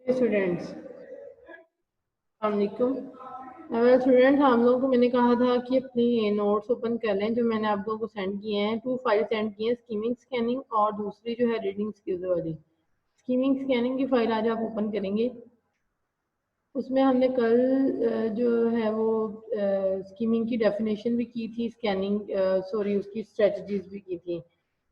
Students वालेकुम। Students, हम लोगों को मैंने कहा था कि अपनी नोट्स ओपन कर लें जो मैंने आप लोगों को सेंड किए हैं। 2 फाइल सेंड किए हैं, स्कीमिंग स्कैनिंग और दूसरी जो है रीडिंग स्किल्स वाली। स्कीमिंग स्कैनिंग की फाइल आज आप ओपन करेंगे। उसमें हमने कल जो है वो स्कीमिंग की डेफिनेशन भी की थी, स्कैनिंग सॉरी उसकी स्ट्रेटजीज भी की थी।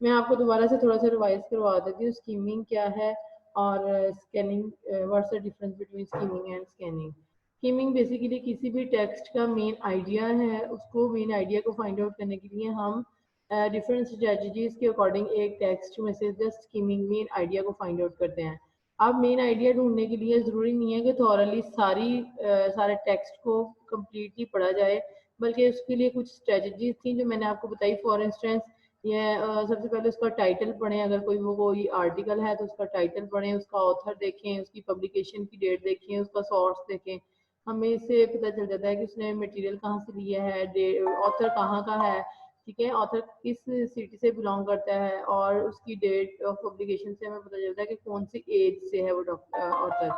मैं आपको दोबारा से थोड़ा सा रिवाइज करवा देती हूँ स्कीमिंग क्या है और scanning, what's the difference between skimming and scanning. Skimming basically किसी भी टेक्स्ट का मेन आइडिया है, उसको मेन आइडिया को फाइंड आउट करने के लिए हम डिफरेंट स्ट्रेटजीज के अकॉर्डिंग एक टेक्स्ट में से जस्ट स्कीमिंग मेन आइडिया को फाइंड आउट करते हैं। आप मेन आइडिया ढूंढने के लिए ज़रूरी नहीं है कि थॉरली सारे टेक्स्ट को कम्प्लीटली पढ़ा जाए, बल्कि उसके लिए कुछ स्ट्रेटजीज थी जो मैंने आपको बताई। फॉर इंस्टेंस ये सबसे पहले उसका टाइटल पढ़ें, अगर कोई आर्टिकल है तो उसका टाइटल पढ़ें, उसका ऑथर देखें, उसकी पब्लिकेशन की डेट देखें, उसका सोर्स देखें। हमें इससे पता चल जाता है कि उसने मटेरियल कहाँ से लिया है, ऑथर कहाँ का है, ठीक है, ऑथर किस सिटी से बिलोंग करता है, और उसकी डेट ऑफ पब्लिकेशन से हमें पता चलता है कि कौन सी एज से है वो ऑथर,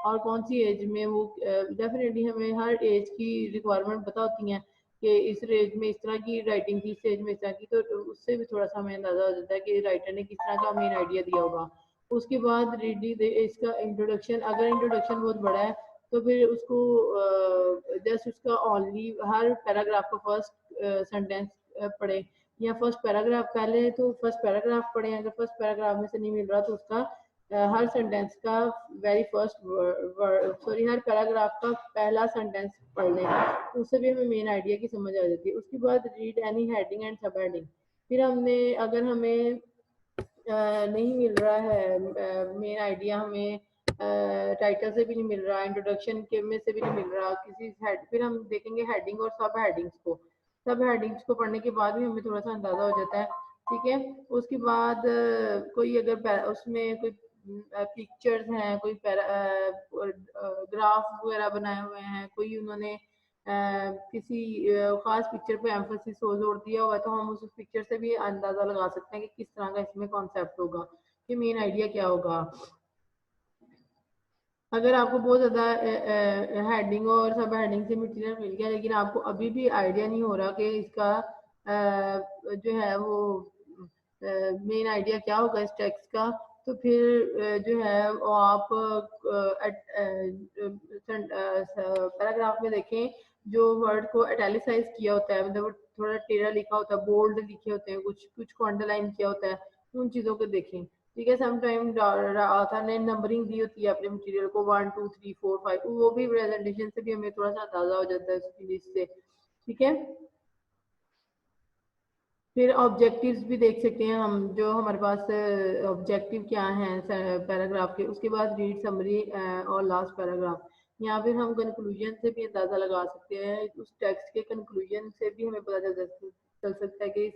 और कौन सी एज में वो। डेफिनेटली हमें हर एज की रिक्वायरमेंट पता होती है कि इस एज में इस तरह की राइटिंग थी, इस एज में इस तरह की, तो उससे भी थोड़ा सा हमें अंदाजा हो जाता है कि राइटर ने किस तरह का मेन आइडिया दिया होगा। उसके बाद रीडिंग इसका इंट्रोडक्शन, अगर इंट्रोडक्शन बहुत बड़ा है तो फिर उसको जस्ट उसका ओनली हर पैराग्राफ का फर्स्ट सेंटेंस पढ़े, या फर्स्ट पैराग्राफ पहले तो फर्स्ट पैराग्राफ पढ़े, अगर फर्स्ट पैराग्राफ में से नहीं मिल रहा तो उसका हर सेंटेंस का वेरी फर्स्ट सॉरी हर पैराग्राफ का पहला सेंटेंस पढ़ लें, उससे भी हमें मेन आइडिया की समझ आ जाती है। उसके बाद रीड एनी हेडिंग एंड सब हेडिंग। फिर हमने अगर हमें नहीं मिल रहा है मेन आइडिया, हमें टाइटल से भी नहीं मिल रहा, इंट्रोडक्शन के में से भी नहीं मिल रहा किसी हेड, फिर हम देखेंगे हेडिंग और सब हेडिंग्स को। सब हेडिंग्स को पढ़ने के बाद भी हमें थोड़ा सा अंदाजा हो जाता है, ठीक है। उसके बाद कोई अगर उसमें कोई पिक्चर्स हैं, कोई ग्राफ वगैरह बनाए हुए हैं, कोई उन्होंने किसी खास पिक्चर पे एम्फोसिस जोर दिया हुआ है, तो हम उस पिक्चर से भी अंदाजा लगा सकते हैं कि किस तरह का इसमें कॉन्सेप्ट होगा, कि मेन आइडिया क्या होगा। अगर आपको बहुत ज़्यादा हेडिंग और सब हेडिंग से मटेरियल मिल गया लेकिन आपको अभी भी आइडिया नहीं हो रहा कि इसका जो है वो मेन आइडिया क्या होगा इस टेक्स्ट का, तो फिर जो है वो आप पैराग्राफ में देखें जो वर्ड को इटैलिसाइज किया होता है, मतलब थोड़ा टेढ़ा लिखा होता है, बोल्ड लिखे होते हैं, कुछ कुछ को अंडरलाइन किया होता है, उन चीज़ों को देखें, ठीक है। समटाइम ऑथर ने नंबरिंग दी होती है अपने मटेरियल को 1 2 3 4 5, वो भी प्रेजेंटेशन से भी हमें थोड़ा सा अंदाजा हो जाता है उसकी लिस्ट से, ठीक है। फिर ऑब्जेक्टिव्स भी देख सकते हैं हम, जो हमारे पास ऑब्जेक्टिव क्या हैं पैराग्राफ के। उसके बाद रीड समरी और लास्ट पैराग्राफ, या फिर हम कंक्लूजन से भी अंदाजा लगा सकते हैं, उस टेक्स्ट के कंक्लूजन से भी हमें पता चल सकता है कि इस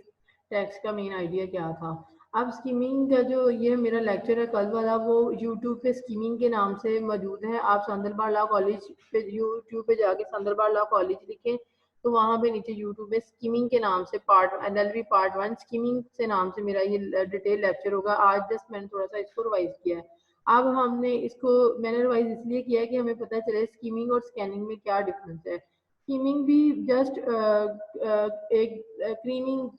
टेक्स्ट का मेन आइडिया क्या था। अब स्कीमिंग का जो ये मेरा लेक्चर है कल वाला, वो यूट्यूब पे स्कीमिंग के नाम से मौजूद है। आप संदरबार लॉ कॉलेज पे यूट्यूब पे जाके संदरबार लॉ कॉलेज लिखें तो वहां पे नीचे यूट्यूब में स्कीमिंग के नाम से पार्ट एलएलबी पार्ट 1 स्कीमिंग से नाम से मेरा ये डिटेल लेक्चर होगा। आज जस्ट मैंने थोड़ा सा इसको रिवाइज किया है। अब हमने इसको मैंने रिवाइज इसलिए किया है कि हमें पता चले स्कीमिंग और स्कैनिंग में क्या डिफरेंस है। स्कीमिंग भी जस्ट एक क्रीमिंग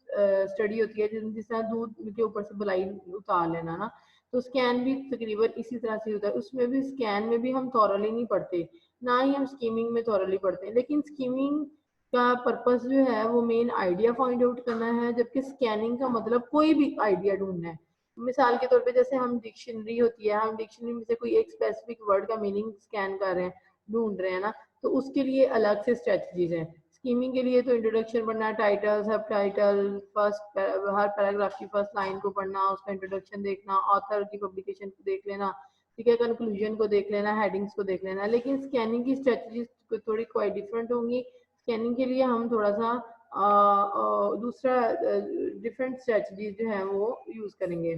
स्टडी होती है, जिस तरह दूध के ऊपर से मलाई उतार लेना ना, तो स्कैन भी तकरीबन इसी तरह से होता है। उसमें भी स्कैन में भी हम थॉरली नहीं पढ़ते, ना ही हम स्कीमिंग में थॉरली पढ़ते हैं, लेकिन स्कीमिंग का पर्पस जो है वो मेन आइडिया फाइंड आउट करना है, जबकि स्कैनिंग का मतलब कोई भी आइडिया ढूंढना है। मिसाल के तौर पे जैसे हम डिक्शनरी होती है, हम डिक्शनरी में से कोई एक स्पेसिफिक वर्ड का मीनिंग स्कैन कर रहे हैं, ढूंढ रहे हैं ना, तो उसके लिए अलग से स्ट्रेटजीज है। स्कीमिंग के लिए तो इंट्रोडक्शन पढ़ना, टाइटल, सब टाइटल, फर्स्ट हर पैराग्राफ की फर्स्ट लाइन को पढ़ना, उसका इंट्रोडक्शन देखना, ऑथर की पब्लिकेशन को देख लेना, ठीक है, कंक्लूजन को देख लेना, हेडिंग्स को देख लेना। लेकिन स्कैनिंग की स्ट्रेटजीज थोड़ी क्वाइट डिफरेंट होंगी। स्कैनिंग के लिए हम थोड़ा सा दूसरा डिफरेंट स्ट्रेटजीज जो है वो यूज करेंगे।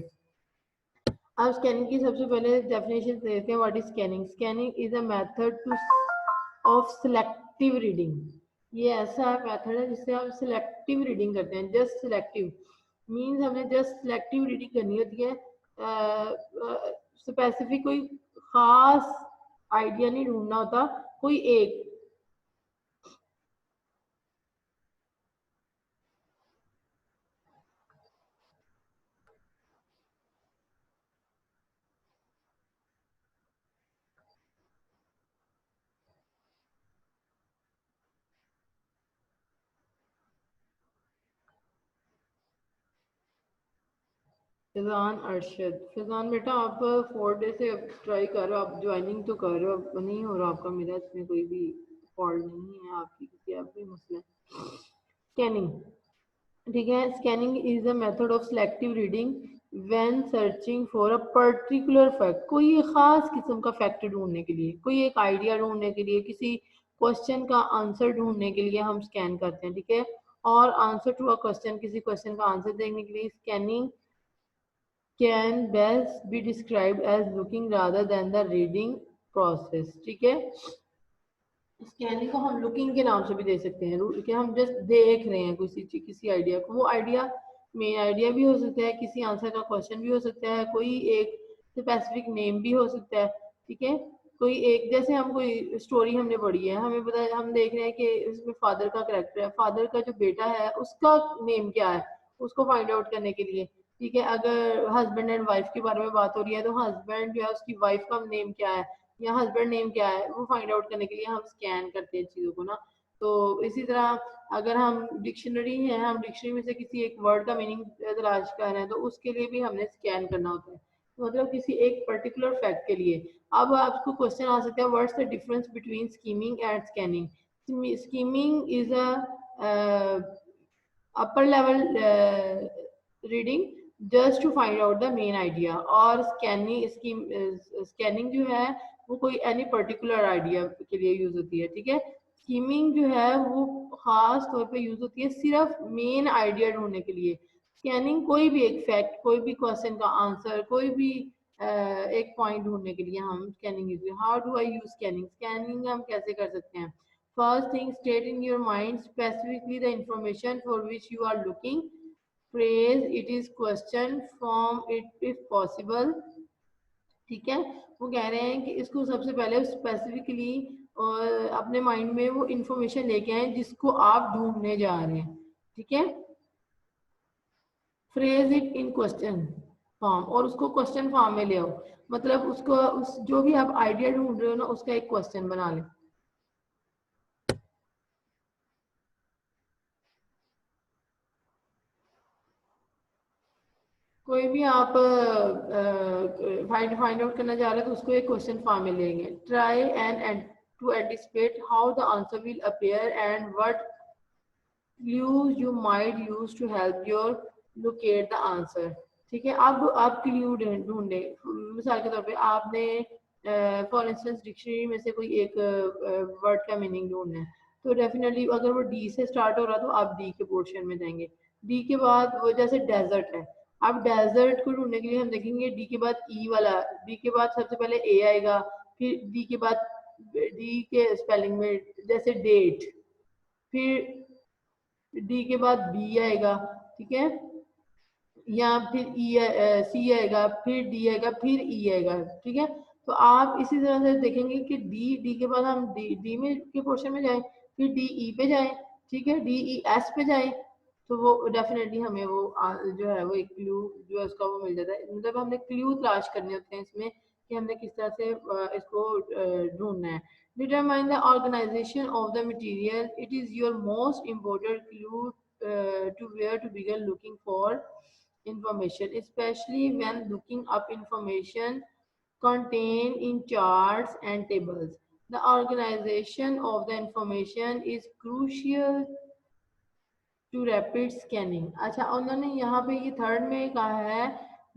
अब स्कैनिंग की सबसे पहले डेफिनेशन देखते हैं। What is scanning? Scanning is a method two of selective reading. ये ऐसा मेथड है जिससे हम सिलेक्टिव रीडिंग करते हैं। जस्ट सिलेक्टिव मीन्स हमें जस्ट सिलेक्टिव रीडिंग करनी होती है। स्पेसिफिक कोई खास आइडिया नहीं ढूंढना होता, कोई एक। फैजान अरशद, फैजान बेटा आप 4 डे से ट्राई कर रहे हो, आप ज्वाइनिंग तो कर रहे हो, अब नहीं हो रहा आपका, मेरा इसमें कोई भी फॉल्ट नहीं है, आपकी किसी आप भी मसला। स्कैनिंग, ठीक है। Scanning is a method of selective reading when searching for a particular fact, कोई खास किस्म का फैक्ट ढूंढने के लिए, कोई एक आइडिया ढूंढने के लिए, किसी क्वेश्चन का आंसर ढूंढने के लिए हम स्कैन करते हैं, ठीक है। और आंसर टू अ क्वेश्चन, किसी क्वेश्चन का आंसर देखने के लिए scanning can best be described as looking rather than the reading process, ठीक है। स्कैनिंग को हम लुकिंग के नाम से भी दे सकते हैं कि हम जस्ट देख रहे हैं किसी आइडिया को, वो आइडिया मेन आइडिया भी हो सकता है, किसी आंसर का क्वेश्चन भी हो सकता है, कोई एक स्पेसिफिक नेम भी हो सकता है, ठीक है। कोई एक, जैसे हम कोई स्टोरी हमने पढ़ी है, हमें पता है, हम देख रहे हैं कि इसमें फादर का करेक्टर है, फादर का जो बेटा है उसका नेम क्या है, उसको फाइंड आउट करने के लिए, ठीक है। अगर हस्बैंड एंड वाइफ के बारे में बात हो रही है, तो हस्बैंड जो है उसकी वाइफ का नेम क्या है या हस्बैंड नेम क्या है, वो फाइंड आउट करने के लिए हम स्कैन करते हैं चीजों को ना। तो इसी तरह अगर हम डिक्शनरी है, हम डिक्शनरी में से किसी एक वर्ड का मीनिंग तलाश कर रहे हैं, तो उसके लिए भी हमने स्कैन करना होता है, मतलब किसी एक पर्टिकुलर फैक्ट के लिए। अब आपको क्वेश्चन आ सकता है, what's the difference between skimming and scanning. Skimming is a upper level reading just to find out the main idea, और स्कैनिंग जो है वो कोई एनी पर्टिकुलर आइडिया के लिए यूज होती है, ठीक है। स्कीमिंग जो है वो खास तौर पे यूज होती है सिर्फ मेन आइडिया ढूंढने के लिए। स्कैनिंग कोई भी एक फैक्ट, कोई भी क्वेश्चन का आंसर, कोई भी एक पॉइंट ढूंढने के लिए हम scanning use. How do I use scanning, scanning हम कैसे कर सकते हैं। First thing, state in your mind specifically the information for which you are looking. Phrase it is question, form it if possible, ठीक है। वो कह रहे हैं कि इसको सबसे पहले स्पेसिफिकली और अपने माइंड में वो इंफॉर्मेशन लेके आए जिसको आप ढूंढने जा रहे हैं, ठीक है। Phrase it in question form, और उसको क्वेश्चन फॉर्म में ले आओ, मतलब उसको उस जो भी आप आइडिया ढूंढ रहे हो ना उसका एक क्वेश्चन बना ले। कोई भी आप फाइंड आउट करना चाह रहे हो तो उसको एक क्वेश्चन फॉर्म में लेंगे। Try and to anticipate how the answer will appear and what clues you might use to help your locate the answer, ठीक है। अब आप क्लू ढूंढे, मिसाल के तौर पे आपने फॉर इंस्टेंस डिक्शनरी में से कोई एक वर्ड का मीनिंग ढूंढना है, तो डेफिनेटली अगर वो डी से स्टार्ट हो रहा तो आप डी के पोर्शन में जाएंगे। डी के बाद वो जैसे डेजर्ट है, अब डेजर्ट को ढूंढने के लिए हम देखेंगे डी के बाद ई वाला, डी के बाद सबसे पहले ए आएगा, फिर डी के बाद डी के स्पेलिंग में जैसे डेट, फिर डी के बाद बी आएगा, ठीक है, या फिर ई सी आएगा, फिर डी आएगा, फिर ई आएगा, ठीक है। तो आप इसी तरह से देखेंगे कि डी डी के बाद हम डी में के पोर्शन में जाएं, फिर डी ई पे जाएं, ठीक है, डी ई एस पे जाएं, तो वो डेफिनेटली हमें वो जो है वो एक क्लू जो है उसका वो मिल जाता है। मतलब हमने क्लू तलाश करने होते हैं इसमें कि हमने किस तरह से इसको ढूंढना है। Determine the organisation of the material, it is your most important clue to where to begin looking for information, especially when looking up information contained in charts and tables. The organization of the information is crucial to rapid scanning. अच्छा, उन्होंने यहाँ पे ये third में कहा है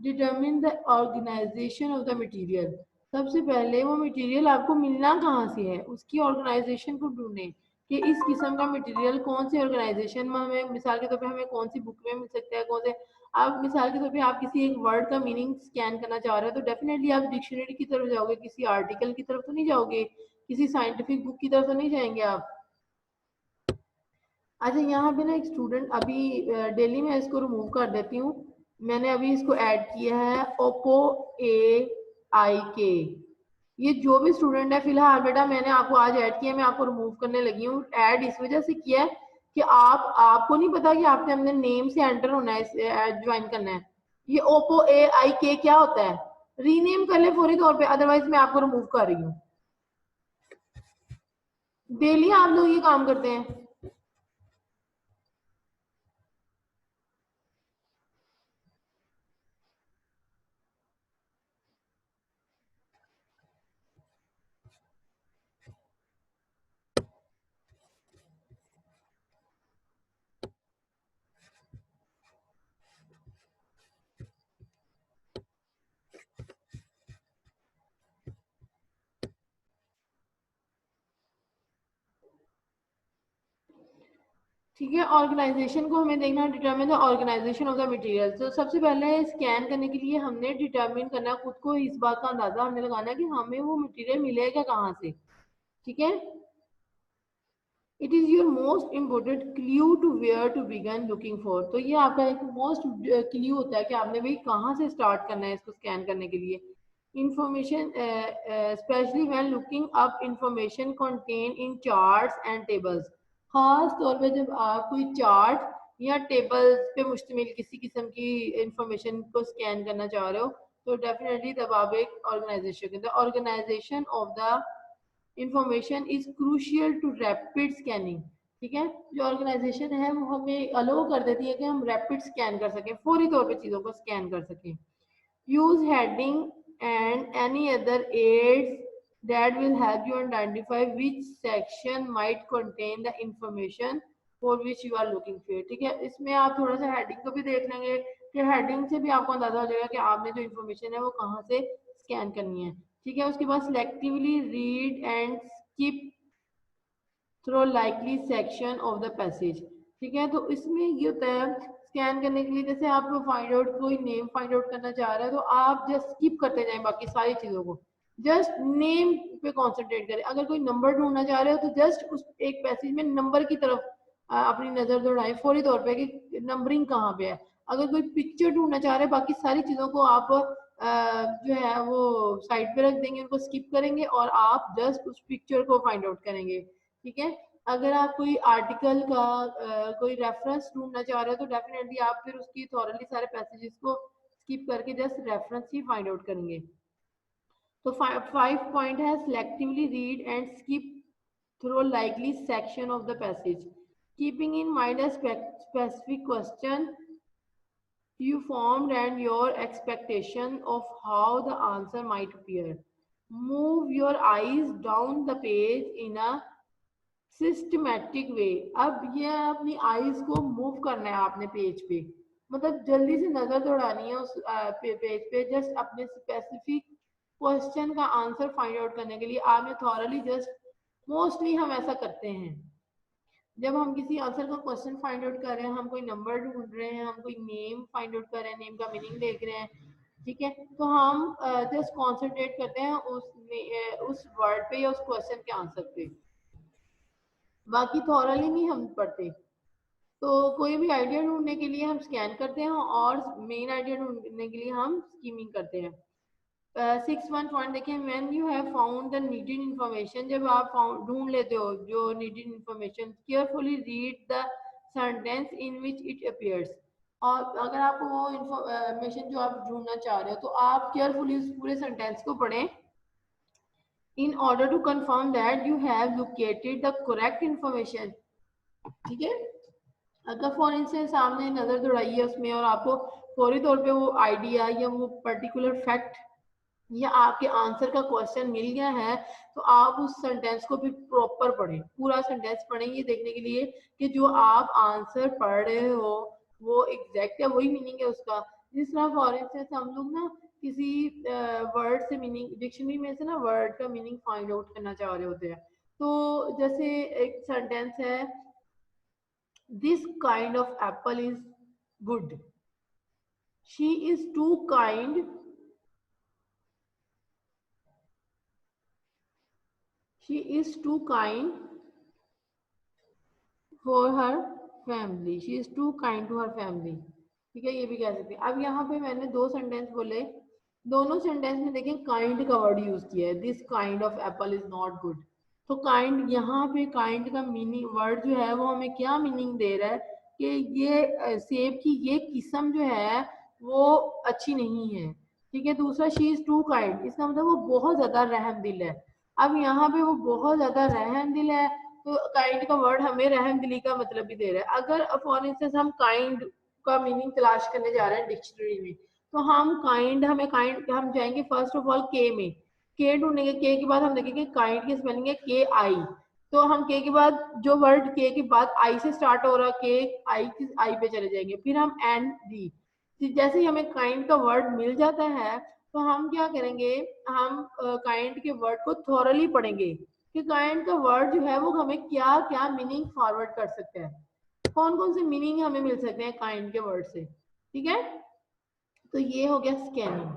determine the organisation of the material. सबसे पहले वो मटेरियल आपको मिलना कहाँ से है, उसकी ऑर्गेनाइजेशन को ढूंढें कि इस किस्म का मटेरियल कौन सी ऑर्गेनाइजेशन में हमें, मिसाल के तौर पे हमें कौन सी बुक में मिल सकता है, कौन से, आप मिसाल के तौर पे आप किसी एक वर्ड का मीनिंग स्कैन करना चाह रहे हो तो डेफिनेटली आप डिक्शनरी की तरफ जाओगे, किसी आर्टिकल की तरफ तो नहीं जाओगे, किसी साइंटिफिक बुक की तरफ तो नहीं जाएंगे आप। अच्छा, यहाँ पे ना एक स्टूडेंट अभी डेली में इसको रिमूव कर देती हूँ, मैंने अभी इसको ऐड किया है ओप्पो ए आई के, ये जो भी स्टूडेंट है, फिलहाल बेटा मैंने आपको आज ऐड किया, मैं आपको रिमूव करने लगी हूँ। ऐड इस वजह से किया है कि आपको नहीं पता कि आपने अपने नेम से एंटर होना है, ज्वाइन करना है। ये ओप्पो AI क्या होता है, रीनेम कर ले फौरी तौर पे, अदरवाइज मैं आपको रिमूव कर रही हूँ। डेली आप लोग ये काम करते हैं। ठीक है, ऑर्गेनाइजेशन को हमें देखना, determine the organisation of the material. तो सबसे पहले स्कैन करने के लिए हमने डिटरमिन करना, खुद को इस बात का अंदाजा हमने लगाना कि हमें वो मटेरियल मिलेगा कहाँ से। ठीक है, it is your most important clue to where to begin looking for. तो ये आपका एक मोस्ट क्ल्यू होता है कि आपने भाई कहाँ से स्टार्ट करना है इसको स्कैन करने के लिए। Information specially when looking up information contain in charts and tables. खास तौर पे जब आप कोई चार्ट या टेबल्स पे मुश्तमिल किसी किस्म की इंफॉर्मेशन को स्कैन करना चाह रहे हो, तो डेफिनेटली तब आप एक organisation, organisation of the information is crucial to rapid scanning. ठीक है, जो ऑर्गेनाइजेशन है वो हमें अलो कर देती है कि हम रैपिड स्कैन कर सकें, फौरी तौर पे चीज़ों को स्कैन कर सकें। Use heading and any other aids that will help you identify which section might contain the information for which you are looking for। ठीक है, इसमें आप थोड़ा सा हेडिंग को भी देख लेंगे कि हेडिंग से भी आपको अंदाजा हो जाएगा कि आपने जो इन्फॉर्मेशन है वो कहाँ से स्कैन करनी है। ठीक है, उसके बाद selectively read and skip through likely section of the passage. ठीक है, तो इसमें ये होता है स्कैन करने के लिए, जैसे आप फाइंड आउट कोई नेम फाइंड आउट करना चाह रहे हैं, तो आप जस्ट स्किप करते जाएं बाकी सारी चीजों को, जस्ट नेम पे कॉन्सेंट्रेट करें। अगर कोई नंबर ढूंढना चाह रहे हो तो जस्ट उस एक पैसेज में नंबर की तरफ अपनी नजर दौड़ाएं फौरी तौर पे कि नंबरिंग कहाँ पे है। अगर कोई पिक्चर ढूंढना चाह रहे हैं, बाकी सारी चीजों को आप जो है वो साइड पे रख देंगे, उनको स्किप करेंगे और आप जस्ट उस पिक्चर को फाइंड आउट करेंगे। ठीक है, अगर आप कोई आर्टिकल का कोई रेफरेंस ढूंढना चाह रहे हो, तो डेफिनेटली आप फिर उसकी थॉरली सारे पैसेजेस को स्किप करके जस्ट रेफरेंस ही फाइंड आउट करेंगे। तो 5 पॉइंट है, selectively read and skip through likely section of the passage, keeping in mind a specific question you formed and your expectation of how the answer might appear. Move your eyes down the page in a systematic way. अब ये अपनी eyes को move करना है आपने page पे, मतलब जल्दी से नजर दौड़ानी है उस पेज पे, जस्ट अपने स्पेसिफिक क्वेश्चन का आंसर फाइंड आउट करने के लिए आपने थॉरली जस्ट, मोस्टली हम ऐसा करते हैं जब हम किसी आंसर का क्वेश्चन फाइंड आउट कर रहे हैं, हम कोई नंबर ढूंढ रहे हैं, हम कोई नेम फाइंड आउट कर रहे हैं, नेम का मीनिंग देख रहे हैं। ठीक है, तो हम जस्ट कॉन्सेंट्रेट करते हैं उस वर्ड पे या उस क्वेश्चन के आंसर पे, बाकी थॉरली नहीं हम पढ़ते। तो कोई भी आइडिया ढूंढने के लिए हम स्कैन करते हैं और मेन आइडिया ढूंढने के लिए हम स्कीमिंग करते हैं। 6 1 पॉइंट देखें, when you have found the needed information, जब आप ढूंढ लेते हो जो needed information, carefully read the sentence in which it appears. और अगर आपको वो इंफॉर्मेशन जो आप ढूंढना चाह रहे हो, तो आप केयरफुली उस पूरे सेंटेंस को पढ़ें in order to confirm that you have located the correct information। ठीक है, अगर फॉर इंस्टेंस सामने नजर दौड़ाई है उसमें और आपको फौरी तौर पे वो आइडिया या वो पर्टिकुलर फैक्ट या आपके आंसर का क्वेश्चन मिल गया है, तो आप उस सेंटेंस को फिर प्रॉपर पढ़ें, पूरा सेंटेंस पढ़ें ये देखने के लिए कि जो आप आंसर पढ़ रहे हो वो एग्जैक्ट है, वही मीनिंग है उसका। जिस तरह फॉर इंस्टेंस हम लोग ना किसी वर्ड से मीनिंग, डिक्शनरी में से ना वर्ड का मीनिंग फाइंड आउट करना चाह रहे होते हैं, तो जैसे एक सेंटेंस है, this kind of apple is good, she is too kind, she is too kind for her family, she is too kind to her family। ठीक है, ये भी कह सकते हैं। अब यहाँ पे मैंने दो सेंटेंस बोले, दोनों सेंटेंस में देखें काइंड का वर्ड यूज किया है, this kind of apple is not good. तो काइंड, यहाँ पे काइंड का मीनिंग वर्ड जो है वो हमें क्या मीनिंग दे रहा है कि ये सेब की ये किस्म जो है वो अच्छी नहीं है। ठीक है, दूसरा शी इज टू काइंड, इसका मतलब वो बहुत ज्यादा रहम दिल है। अब यहाँ पे वो बहुत ज्यादा रहम दिल है, तो काइंड का वर्ड हमें रहम दिली का मतलब भी दे रहा है। अगर फॉर इंस्टेंस हम काइंड का मीनिंग तलाश करने जा रहे हैं डिक्शनरी में, तो हम काइंड, हमें काइंड, हम जाएंगे फर्स्ट ऑफ ऑल के में, के ढूंढेंगे, के के बाद हम देखेंगे काइंड की स्पेलिंग है के आई। तो हम के के बाद जो वर्ड के के बाद आई से स्टार्ट हो रहा, के आई पे चले जाएंगे, फिर हम एन डी। जैसे ही हमें काइंड का वर्ड मिल जाता है तो हम क्या करेंगे, हम काइंड के वर्ड को थॉरली पढ़ेंगे कि काइंड का वर्ड जो है वो हमें क्या क्या मीनिंग फॉरवर्ड कर सकता है, कौन कौन से मीनिंग हमें मिल सकते हैं काइंड के वर्ड से। ठीक है, तो ये हो गया स्कैनिंग।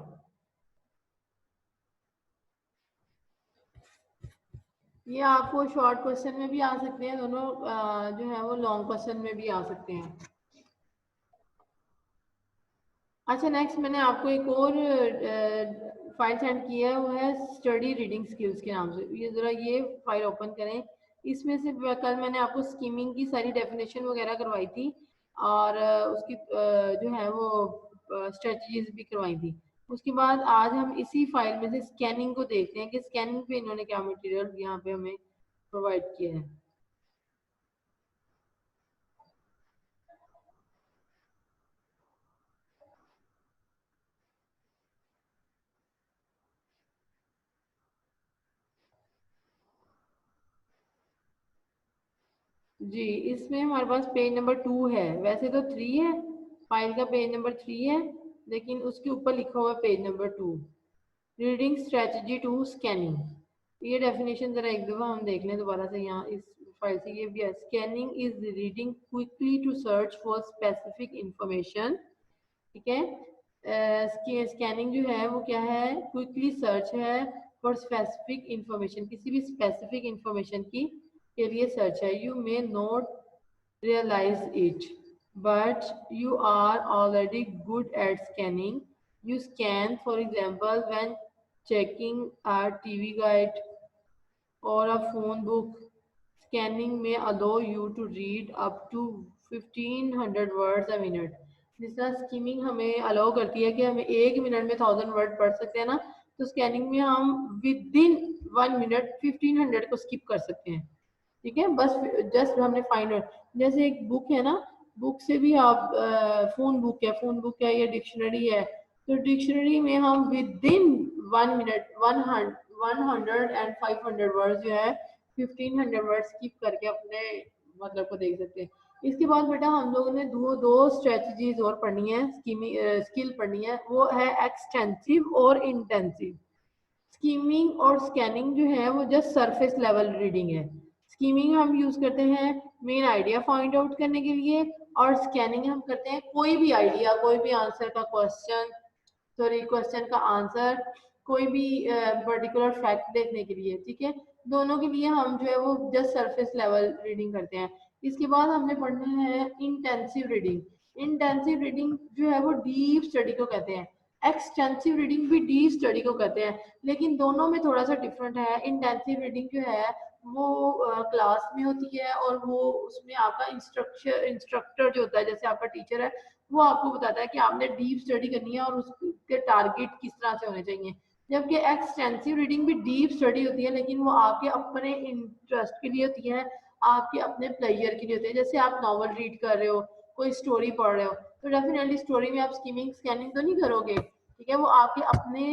ये आपको शॉर्ट क्वेश्चन में भी आ सकते हैं, दोनों जो है वो लॉन्ग क्वेश्चन में भी आ सकते हैं। अच्छा, नेक्स्ट मैंने आपको एक और फाइल सेंड किया है, वो है स्टडी रीडिंग स्किल्स के नाम से। ये जरा ये फाइल ओपन करें। इसमें से कल मैंने आपको स्कीमिंग की सारी डेफिनेशन वगैरह करवाई थी, और उसकी जो है वो स्ट्रेटजीज भी करवाई थी। उसके बाद आज हम इसी फाइल में से स्कैनिंग को देखते हैं कि स्कैनिंग पे इन्होंने क्या मटेरियल यहाँ पे हमें प्रोवाइड किया है। जी, इसमें हमारे पास पेज नंबर 2 है, वैसे तो 3 है, फाइल का पेज नंबर 3 है, लेकिन उसके ऊपर लिखा हुआ है page number 2, reading strategy two scanning. ये डेफिनेशन जरा एक दफा हम देख लें दोबारा से यहाँ इस फाइल से। ये भी है, scanning is reading quickly to search for specific information. ठीक है, स्कैनिंग जो है वो क्या है, क्विकली सर्च है फॉर स्पेसिफिक इंफॉर्मेशन, किसी भी स्पेसिफिक इंफॉर्मेशन की के लिए सर्च है। You may not realize it, but you are already good at scanning. You scan, for example, when checking a TV guide or a phone book. Scanning may allow you to read up to 1500 words a minute. जिस तरह skimming हमें allow करती है कि हमें 1 minute में 1000 word पढ़ सकते हैं ना, तो स्कैनिंग में हम विद इन 1 मिनट 1500 को स्किप कर सकते हैं। ठीक है, बस जस्ट हमने फाइंड आउट, जैसे एक बुक है ना, बुक से भी आप फोन बुक है या डिक्शनरी है, तो डिक्शनरी में हम with in 1 minute 100 and 500 word जो है 1500 वर्ड स्किप करके अपने मतलब को देख सकते हैं। इसके बाद बेटा हम लोगों ने दो दो स्ट्रेटजीज और पढ़नी है, स्किल पढ़नी है, वो है एक्सटेंसिव और इंटेंसिव। स्कीमिंग और स्कैनिंग जो है वो जस्ट सरफेस लेवल रीडिंग है। स्कीमिंग हम यूज करते हैं मेन आइडिया फाइंड आउट करने के लिए, और स्कैनिंग हम करते हैं कोई भी आइडिया, कोई भी आंसर का क्वेश्चन, सॉरी क्वेश्चन का आंसर, कोई भी पर्टिकुलर फैक्ट देखने के लिए। ठीक है, दोनों के लिए हम जो है वो जस्ट सरफेस लेवल रीडिंग करते हैं। इसके बाद हमने पढ़ना है इंटेंसिव रीडिंग। इंटेंसिव रीडिंग जो है वो डीप स्टडी को कहते हैं, एक्सटेंसिव रीडिंग भी डीप स्टडी को कहते हैं, लेकिन दोनों में थोड़ा सा डिफरेंट है। इंटेंसिव रीडिंग जो है वो क्लास में होती है, और वो उसमें आपका इंस्ट्रक्टर जो होता है, जैसे आपका टीचर है, वो आपको बताता है कि आपने डीप स्टडी करनी है और उसके टारगेट किस तरह से होने चाहिए। जबकि एक्सटेंसिव रीडिंग भी डीप स्टडी होती है, लेकिन वो आपके अपने इंटरेस्ट के लिए होती है, आपके अपने प्लेजर के लिए होती है। जैसे आप नॉवल रीड कर रहे हो, कोई स्टोरी पढ़ रहे हो, तो डेफिनेटली स्टोरी में आप स्कीमिंग स्कैनिंग तो नहीं करोगे। ठीक है, वो आपके अपने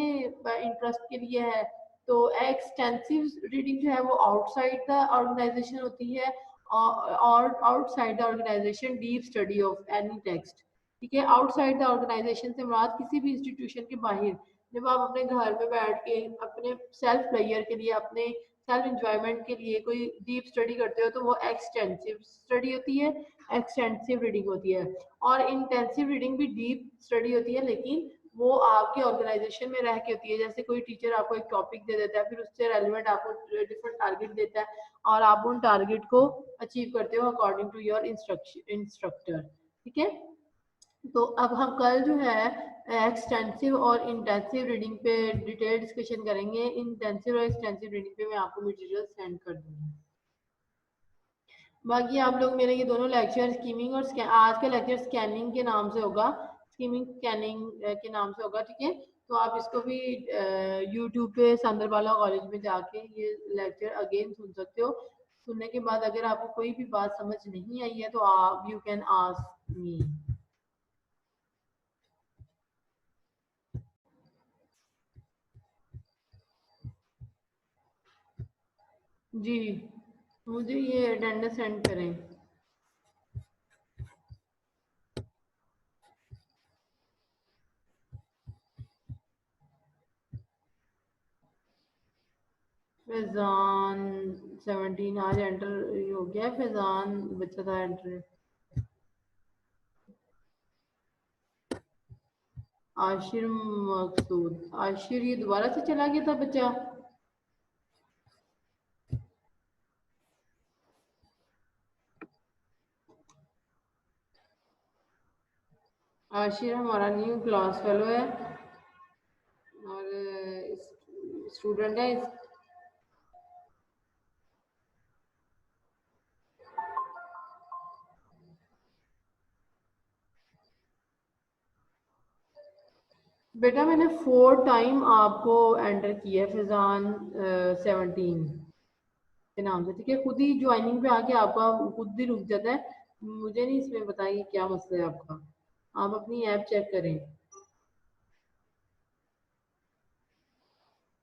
इंटरेस्ट के लिए है। तो एक्सटेंसिव रीडिंग जो है वो आउटसाइड द ऑर्गेनाइजेशन होती है, और outside the organisation deep study of any text. ठीक है, आउटसाइड द ऑर्गेनाइजेशन से मुराद किसी भी इंस्टीट्यूशन के बाहर, जब आप अपने घर में बैठ के अपने सेल्फ प्लेयर के लिए, अपने सेल्फ इंजॉयमेंट के लिए कोई डीप स्टडी करते हो, तो वो एक्सटेंसिव स्टडी होती है, एक्सटेंसिव रीडिंग होती है। और इंटेंसिव रीडिंग भी डीप स्टडी होती है, लेकिन वो आपके ऑर्गेनाइजेशन में रह के होती है। जैसे कोई टीचर आपको एक टॉपिक दे देता है, फिर उससे रेलिवेंट आपको डिफरेंट टारगेट देता है, और आप उन टारगेट को अचीव करते हो अकॉर्डिंग टू योर इंस्ट्रक्टर। ठीक है, तो अब हम कल जो है एक्सटेंसिव और इंटेंसिव रीडिंग पे डिटेल डिस्कशन करेंगे। इंटेंसिव और एक्सटेंसिव रीडिंग पे मैं आपको मटेरियल सेंड कर दूंगी। बाकी आप लोग मेरे ये दोनों लेक्चर स्कीमिंग और आज का लेक्चर स्कैनिंग के नाम से होगा, स्कीमिंग स्कैनिंग के नाम से होगा, ठीक है। तो आप इसको भी यूट्यूब पे सांदरबाला कॉलेज में जाके ये लेक्चर अगेन सुन सकते हो। सुनने के बाद अगर आपको कोई भी बात समझ नहीं आई है तो आप यू कैन आस्क मी। जी, मुझे ये अटेंडेंस सेंड करें। फैजान 17 आज एंटर हो गया। फैजान बच्चा था एंटर। आशिर मकसूद, आशिर ये दोबारा से चला गया था बच्चा। आशिर हमारा न्यू क्लास फेलो है और स्टूडेंट है। बेटा मैंने 4 टाइम आपको एंटर किया है फैजान 17 के नाम से, ठीक है। खुद ही ज्वाइनिंग पे आके आपका खुद ही रुक जाता है। मुझे नहीं इसमें बताइए क्या मसला है आपका। आप अपनी ऐप चेक करें।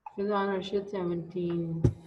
फैजान अर्शद 17।